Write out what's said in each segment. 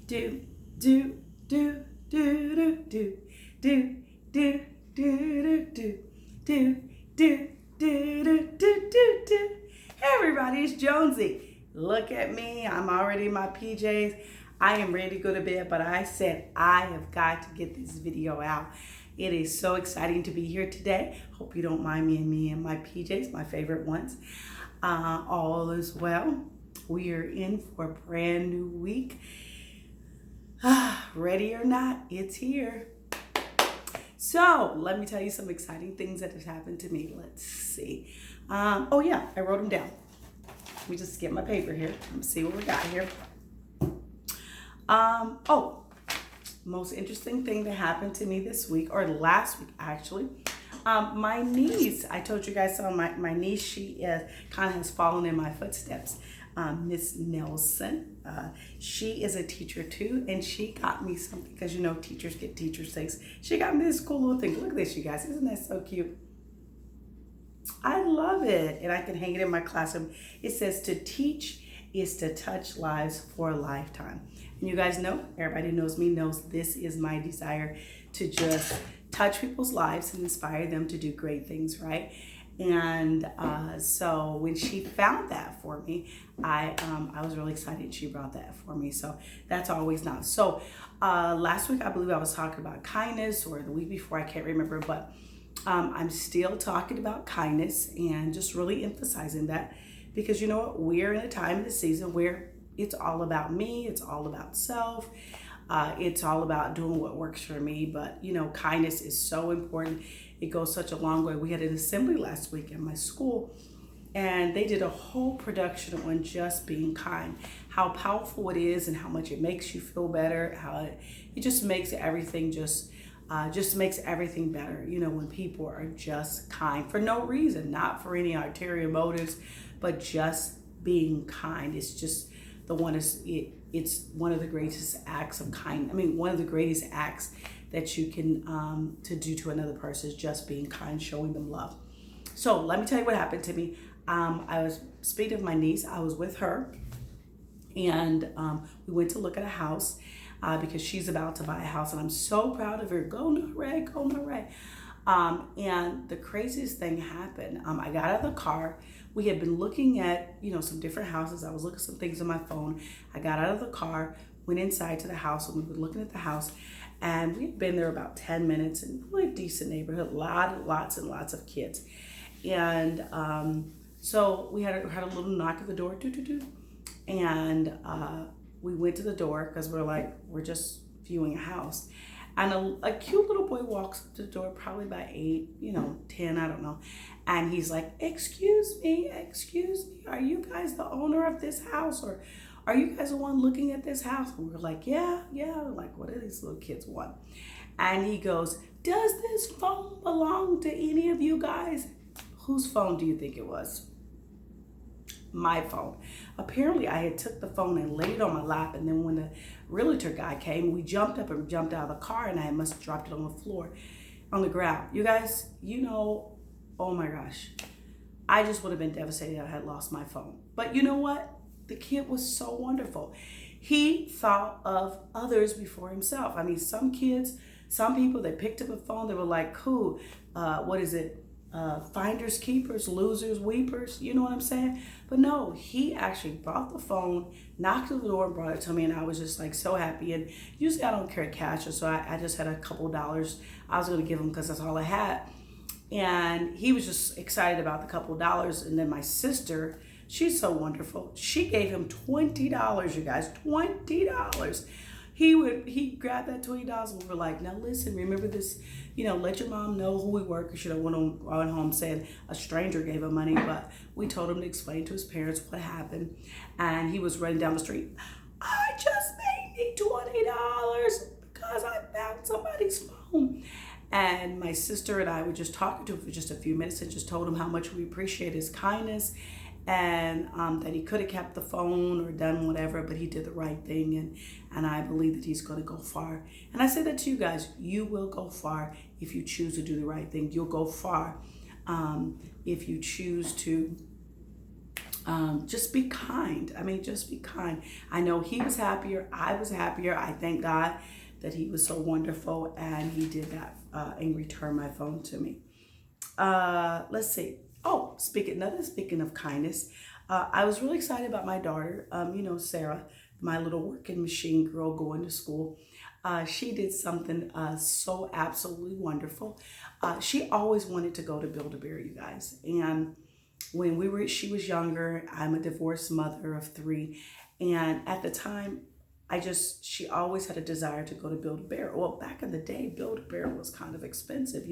do do do do do do do do do do do do do do do do do. Hey everybody, it's Jonesy. Look at me, I'm already in my PJs. I am ready to go to bed, but I said I have got to get this video out. It is so exciting to be here today. Hope you don't mind me in my PJs, my favorite ones. All is well. We are in for a brand new week. Ready or not, it's here. So let me tell you some exciting things that have happened to me. Let's see. Oh yeah, I wrote them down. Let me just get my paper here. Let's see what we got here. Most interesting thing that happened to me this week, or last week actually. My niece, I told you guys, so my niece, she kind of has fallen in my footsteps. Miss Nelson, she is a teacher too, and she got me something, because you know teachers get teacher things. She got me this cool little thing. Look at this, you guys. Isn't that so cute? I love it, and I can hang it in my classroom. It says, to teach is to touch lives for a lifetime. And you guys know, everybody who knows me knows this is my desire, to just touch people's lives and inspire them to do great things, right? And so when she found that for me, I was really excited she brought that for me. So that's always nice. So last week, I believe I was talking about kindness, or the week before, I can't remember, but I'm still talking about kindness and just really emphasizing that, because you know what, we're in a time of the season where it's all about me, it's all about self. It's all about doing what works for me. But you know, kindness is so important. It goes such a long way. We had an assembly last week at my school, and they did a whole production on just being kind, how powerful it is and how much it makes you feel better, how it just makes everything just makes everything better, you know, when people are just kind for no reason, not for any ulterior motives, but just being kind. It's just it's one of the greatest acts of kind. I mean, one of the greatest acts that you can to do to another person is just being kind, showing them love. So let me tell you what happened to me. I was, speaking of my niece, I was with her, and we went to look at a house because she's about to buy a house, and I'm so proud of her. Go Norray, go Norray. And the craziest thing happened. I got out of the car. We had been looking at, you know, some different houses. I was looking at some things on my phone. I got out of the car, went inside to the house, and we were looking at the house. And we'd been there about 10 minutes, and really decent neighborhood, lots and lots of kids. And so we had a little knock at the door, and we went to the door because we're just viewing a house. And a cute little boy walks up to the door, probably by 8, 10, I don't know. And he's like, excuse me, are you guys the owner of this house? Or are you guys the one looking at this house? And we're like, yeah. Like, what do these little kids want? And he goes, does this phone belong to any of you guys? Whose phone do you think it was? My phone. Apparently I had took the phone and laid it on my lap, and then when the realtor guy came, we jumped up and jumped out of the car, and I must have dropped it on the floor, on the ground. You guys, oh my gosh, I just would have been devastated if I had lost my phone. But you know what? The kid was so wonderful. He thought of others before himself. I mean, some people, they picked up a phone, they were like, cool, what is it? Finders, keepers, losers, weepers, you know what I'm saying? But no, he actually brought the phone, knocked on the door, and brought it to me, and I was just like so happy. And usually I don't carry cash, so I just had a couple dollars I was going to give him because that's all I had. And he was just excited about the couple dollars. And then my sister, she's so wonderful, she gave him $20, you guys, $20. He grabbed that $20, and we were like, now listen, remember this, let your mom know who we were, because went home saying a stranger gave him money. But we told him to explain to his parents what happened. And he was running down the street, I just made me $20 because I found somebody's phone. And my sister and I were just talking to him for just a few minutes and just told him how much we appreciate his kindness, and that he could have kept the phone or done whatever, but he did the right thing, and I believe that he's going to go far. And I say that to you guys, you will go far if you choose to do the right thing. You'll go far if you choose to Just be kind. I mean, just be kind. I know he was happier. I was happier. I thank God that he was so wonderful and he did that and returned my phone to me. Let's see. Oh, speaking of kindness, I was really excited about my daughter, Sarah, my little working machine girl going to school. She did something so absolutely wonderful. She always wanted to go to Build-A-Bear, you guys. And when she was younger, I'm a divorced mother of three. And at the time, she always had a desire to go to Build-A-Bear. Well, back in the day, Build-A-Bear was kind of expensive.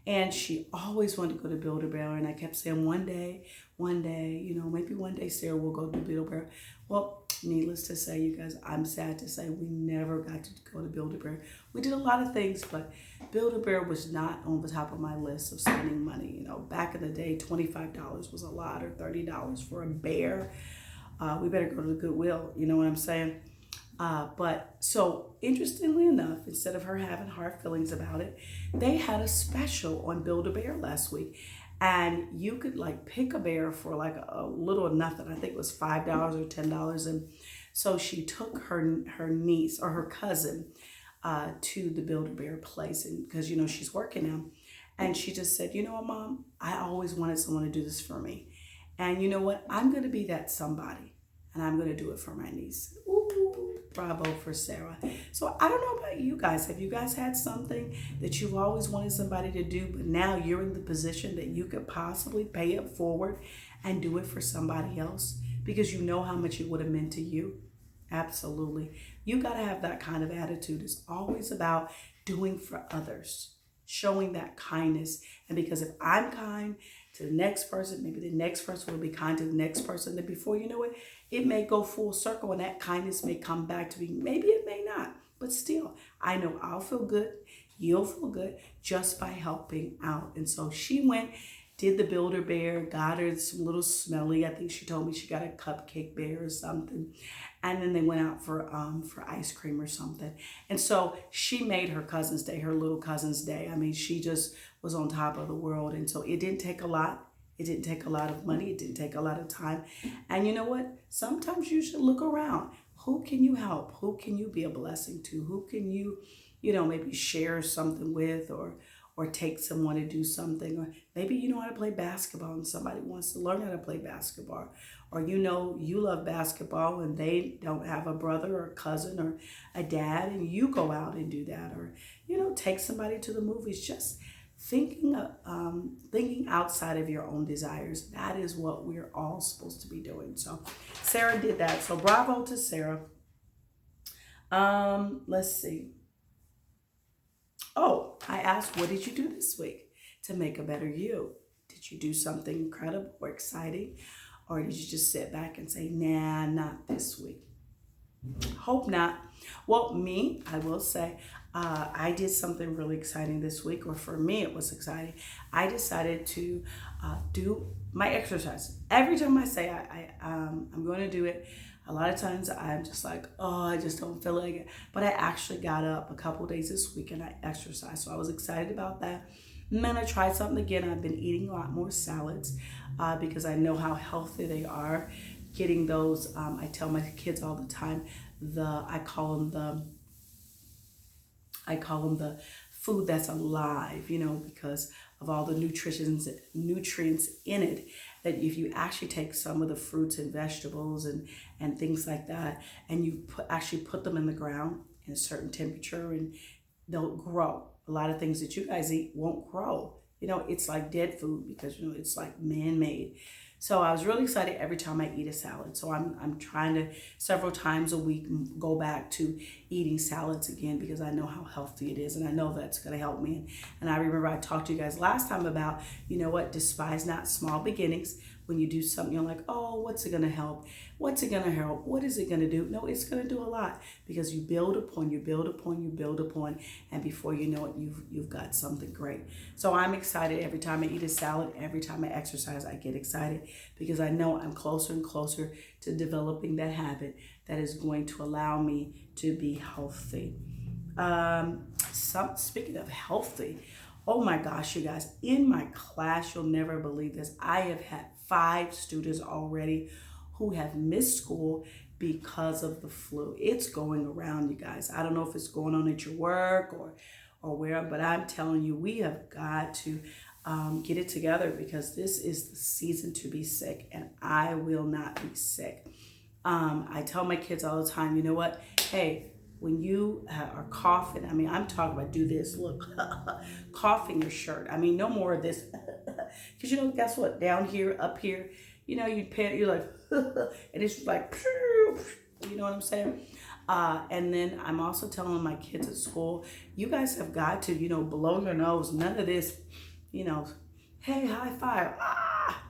And she always wanted to go to Build-A-Bear. And I kept saying, one day, maybe one day Sarah will go to Build-A-Bear. Well, needless to say, you guys, I'm sad to say we never got to go to Build-A-Bear. We did a lot of things, but Build-A-Bear was not on the top of my list of spending money. Back in the day, $25 was a lot, or $30 for a bear. We better go to the Goodwill, you know what I'm saying? But so interestingly enough, instead of her having hard feelings about it, they had a special on Build-A-Bear last week. And you could like pick a bear for like a little or nothing. I think it was $5 or $10. And so she took her niece or her cousin to the Build-A-Bear place, and because she's working now. And she just said, Mom, I always wanted someone to do this for me. And you know what? I'm going to be that somebody. And I'm going to do it for my niece. Ooh, bravo for Sarah. So I don't know about you guys. Have you guys had something that you've always wanted somebody to do, but now you're in the position that you could possibly pay it forward and do it for somebody else because you know how much it would have meant to you? Absolutely. You got to have that kind of attitude. It's always about doing for others, showing that kindness. And because if I'm kind to the next person, maybe the next person will be kind to the next person. Then before you know it, it may go full circle and that kindness may come back to me. Maybe it may not, but still, I know I'll feel good. You'll feel good just by helping out. And so she went, did the Build-A-Bear, got her some little smelly. I think she told me she got a cupcake bear or something. And then they went out for ice cream or something. And so she made her cousin's day, her little cousin's day. I mean, she just was on top of the world. And so it didn't take a lot. It didn't take a lot of money. It didn't take a lot of time. And you know what? Sometimes you should look around. Who can you help? Who can you be a blessing to? Who can you, maybe share something with, or take someone to do something, or maybe you know how to play basketball and somebody wants to learn how to play basketball, or you love basketball and they don't have a brother or a cousin or a dad, and you go out and do that, or take somebody to the movies. Just thinking outside of your own desires. That is what we're all supposed to be doing. So Sarah did that. So bravo to Sarah. Let's see. Oh, I asked, what did you do this week to make a better you? Did you do something incredible or exciting? Or did you just sit back and say, nah, not this week? Hope not. Well, I will say, I did something really exciting this week, or for me, it was exciting. I decided to do my exercise. Every time I say I'm going to do it, a lot of times I'm just like, oh, I just don't feel like it. But I actually got up a couple of days this week and I exercised. So I was excited about that. And then I tried something again. I've been eating a lot more salads because I know how healthy they are. Getting those, I tell my kids all the time, I call them the food that's alive, because of all the nutrients in it, that if you actually take some of the fruits and vegetables and things like that, and you actually put them in the ground in a certain temperature, and they'll grow. A lot of things that you guys eat won't grow. It's like dead food because, it's like man-made. So I was really excited every time I eat a salad. So I'm trying to several times a week go back to eating salads again because I know how healthy it is and I know that's going to help me. And I remember I talked to you guys last time about, despise not small beginnings. When you do something, you're like, oh, what's it going to help? What's it going to help? What is it going to do? No, it's going to do a lot because you build upon, and before you know it, you've got something great. So I'm excited every time I eat a salad, every time I exercise, I get excited because I know I'm closer and closer to developing that habit that is going to allow me to be healthy. Speaking of healthy, oh my gosh, you guys, in my class, you'll never believe this, I have had 5 students already who have missed school because of the flu. It's going around, you guys. I don't know if it's going on at your work or where, but I'm telling you, we have got to get it together, because this is the season to be sick, and I will not be sick. I tell my kids all the time, you know what? Hey, when you are coughing, I mean, I'm talking about do this, look, coughing your shirt. I mean, no more of this. Because, you know, guess what? Down here, up here, you know, you're like, and it's like, you know what I'm saying? And then I'm also telling my kids at school, you guys have got to, you know, blow your nose. None of this, you know, hey, high five.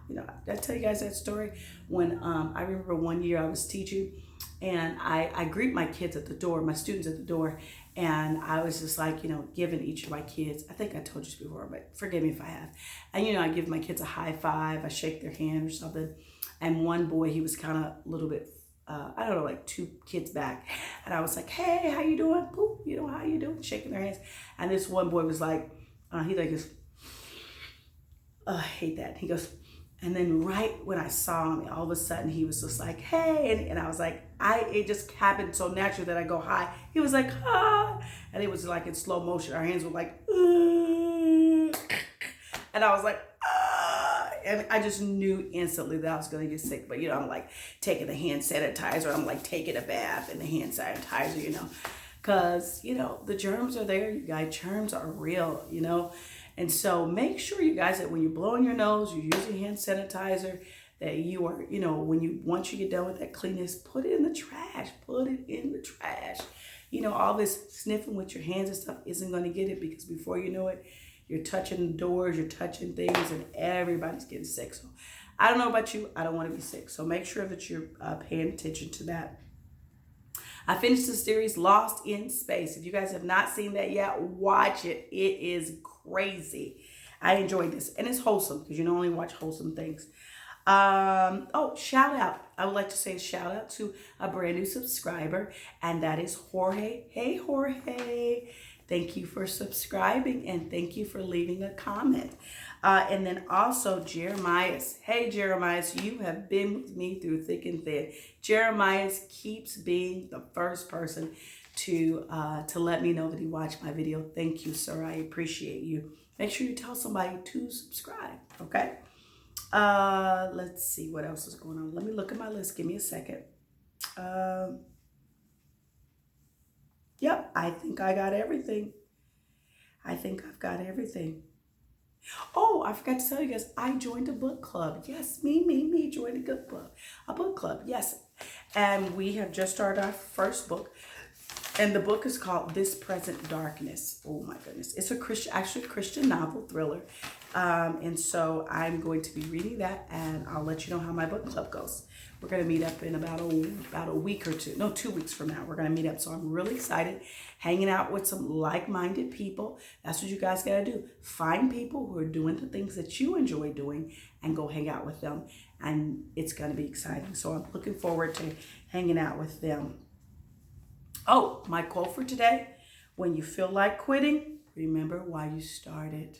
You know, did I tell you guys that story? When I remember one year I was teaching, and I greet my kids at the door, my students at the door, and I was just like, you know, giving each of my kids, I think I told you this before, but forgive me if I have. And, you know, I give my kids a high five, I shake their hand or something. And one boy, he was kind of a little bit, I don't know, like 2 kids back. And I was like, hey, how you doing? Poop, you know, how you doing? Shaking their hands. And this one boy was like, he like goes, oh, I hate that. He goes, and then right when I saw him, all of a sudden he was just like, hey, and I was like, it just happened so naturally that I go hi. He was like, hi, and it was like in slow motion. Our hands were like, and I was like, and I just knew instantly that I was going to get sick. But, you know, I'm like taking the hand sanitizer. I'm like taking a bath in the hand sanitizer, you know, because, you know, the germs are there, you guys. Germs are real, you know. And so make sure, you guys, that when you're blowing your nose, you're using hand sanitizer, that you are, you know, once you get done with that cleanness, put it in the trash. Put it in the trash. You know, all this sniffing with your hands and stuff isn't going to get it, because before you know it, you're touching doors, you're touching things, and everybody's getting sick. So I don't know about you. I don't want to be sick. So make sure that you're paying attention to that. I finished the series Lost in Space. If you guys have not seen that yet, watch it. It is crazy. I enjoyed this. And it's wholesome, because you don't only watch wholesome things. Shout out. I would like to say a shout out to a brand new subscriber, and that is Jorge. Hey, Jorge. Thank you for subscribing, and thank you for leaving a comment. And then also Jeremiah. Hey, Jeremiah, you have been with me through thick and thin. Jeremiah keeps being the first person to let me know that he watched my video. Thank you, sir. I appreciate you. Make sure you tell somebody to subscribe, okay? Let's see what else is going on. Let me look at my list. Give me a second. Yep, I think I got everything. I think I've got everything. Oh, I forgot to tell you guys, I joined a book club. Yes, me, joined a book club, yes. And we have just started our first book. And the book is called This Present Darkness. Oh my goodness. It's a Christian novel thriller. And so I'm going to be reading that, and I'll let you know how my book club goes. We're going to meet up in about a week or two. No, 2 weeks from now. We're going to meet up. So I'm really excited. Hanging out with some like-minded people. That's what you guys got to do. Find people who are doing the things that you enjoy doing and go hang out with them. And it's going to be exciting. So I'm looking forward to hanging out with them. Oh, my quote for today: when you feel like quitting, remember why you started.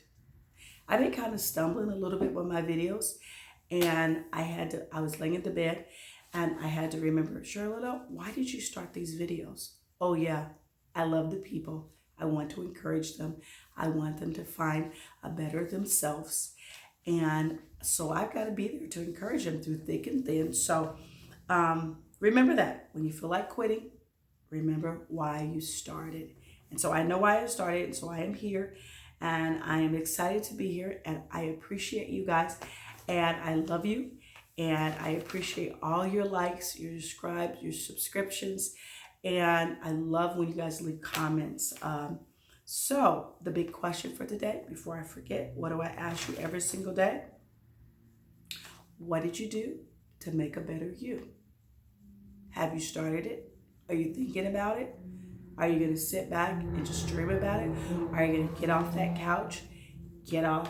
I've been kind of stumbling a little bit with my videos, and I was laying in the bed, and I had to remember, Charlotte, why did you start these videos? Oh yeah, I love the people. I want to encourage them. I want them to find a better themselves. And so I've got to be there to encourage them through thick and thin. So remember that when you feel like quitting, remember why you started. And so I know why I started, and so I am here, and I am excited to be here, and I appreciate you guys, and I love you, and I appreciate all your likes, your subscriptions, and I love when you guys leave comments. So the big question for today, before I forget, what do I ask you every single day? What did you do to make a better you? Have you started it? Are you thinking about it? Are you going to sit back and just dream about it? Are you going to get off that couch, get off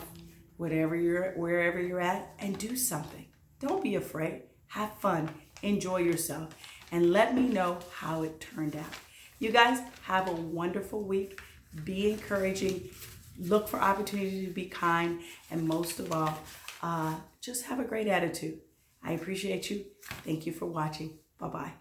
wherever you're at, and do something? Don't be afraid. Have fun. Enjoy yourself. And let me know how it turned out. You guys have a wonderful week. Be encouraging. Look for opportunity to be kind. And most of all, just have a great attitude. I appreciate you. Thank you for watching. Bye-bye.